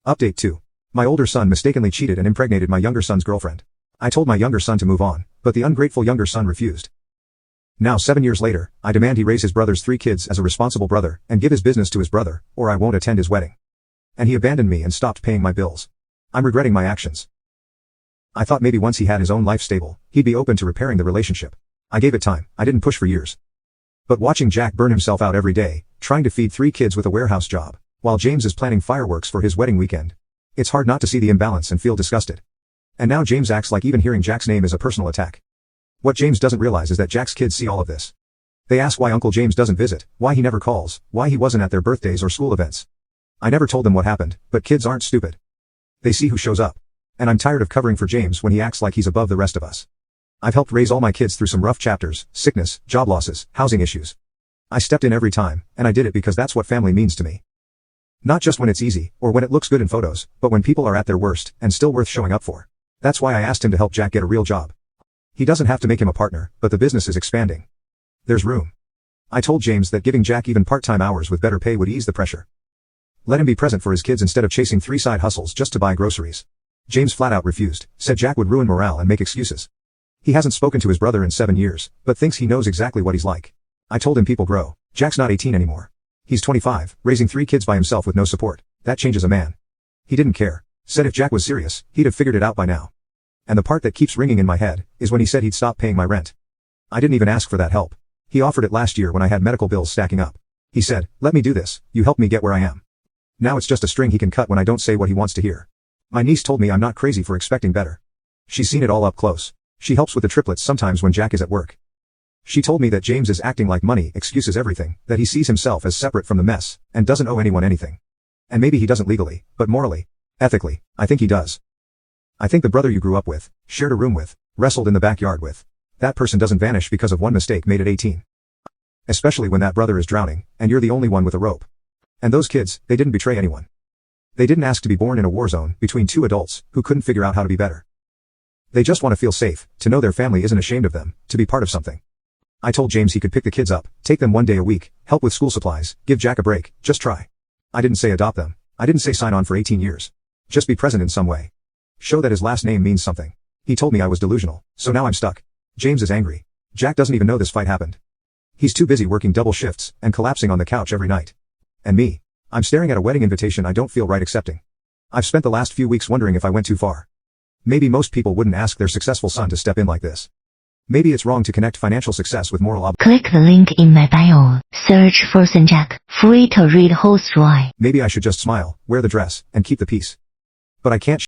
Update 2. My older son mistakenly cheated and impregnated my younger son's girlfriend. I told my younger son to move on, but the ungrateful younger son refused. Now 7 years later, I demand he raise his brother's 3 kids as a responsible brother and give his business to his brother, or I won't attend his wedding. And he abandoned me and stopped paying my bills. I'm regretting my actions. I thought maybe once he had his own life stable, he'd be open to repairing the relationship. I gave it time, I didn't push for years. But watching Jack burn himself out every day, trying to feed 3 kids with a warehouse job, while James is planning fireworks for his wedding weekend, it's hard not to see the imbalance and feel disgusted. And now James acts like even hearing Jack's name is a personal attack. What James doesn't realize is that Jack's kids see all of this. They ask why Uncle James doesn't visit, why he never calls, why he wasn't at their birthdays or school events. I never told them what happened, but kids aren't stupid. They see who shows up. And I'm tired of covering for James when he acts like he's above the rest of us. I've helped raise all my kids through some rough chapters, sickness, job losses, housing issues. I stepped in every time, and I did it because that's what family means to me. Not just when it's easy, or when it looks good in photos, but when people are at their worst, and still worth showing up for. That's why I asked him to help Jack get a real job. He doesn't have to make him a partner, but the business is expanding. There's room. I told James that giving Jack even part-time hours with better pay would ease the pressure. Let him be present for his kids instead of chasing 3 side hustles just to buy groceries. James flat out refused, said Jack would ruin morale and make excuses. He hasn't spoken to his brother in 7 years, but thinks he knows exactly what he's like. I told him people grow. Jack's not 18 anymore. He's 25, raising 3 kids by himself with no support. That changes a man. He didn't care. Said if Jack was serious, he'd have figured it out by now. And the part that keeps ringing in my head is when he said he'd stop paying my rent. I didn't even ask for that help. He offered it last year when I had medical bills stacking up. He said, "Let me do this, you helped me get where I am." Now it's just a string he can cut when I don't say what he wants to hear. My niece told me I'm not crazy for expecting better. She's seen it all up close. She helps with the triplets sometimes when Jack is at work. She told me that James is acting like money excuses everything, that he sees himself as separate from the mess, and doesn't owe anyone anything. And maybe he doesn't legally, but morally, ethically, I think he does. I think the brother you grew up with, shared a room with, wrestled in the backyard with, that person doesn't vanish because of one mistake made at 18. Especially when that brother is drowning, and you're the only one with a rope. And those kids, they didn't betray anyone. They didn't ask to be born in a war zone between 2 adults who couldn't figure out how to be better. They just want to feel safe, to know their family isn't ashamed of them, to be part of something. I told James he could pick the kids up, take them 1 day a week, help with school supplies, give Jack a break, just try. I didn't say adopt them. I didn't say sign on for 18 years. Just be present in some way. Show that his last name means something. He told me I was delusional, so now I'm stuck. James is angry. Jack doesn't even know this fight happened. He's too busy working double shifts and collapsing on the couch every night. And me. I'm staring at a wedding invitation I don't feel right accepting. I've spent the last few weeks wondering if I went too far. Maybe most people wouldn't ask their successful son to step in like this. Maybe it's wrong to connect financial success with moral Click the link in my bio. Search for Jack. Free to read whole story. Maybe I should just smile, wear the dress, and keep the peace. But I can't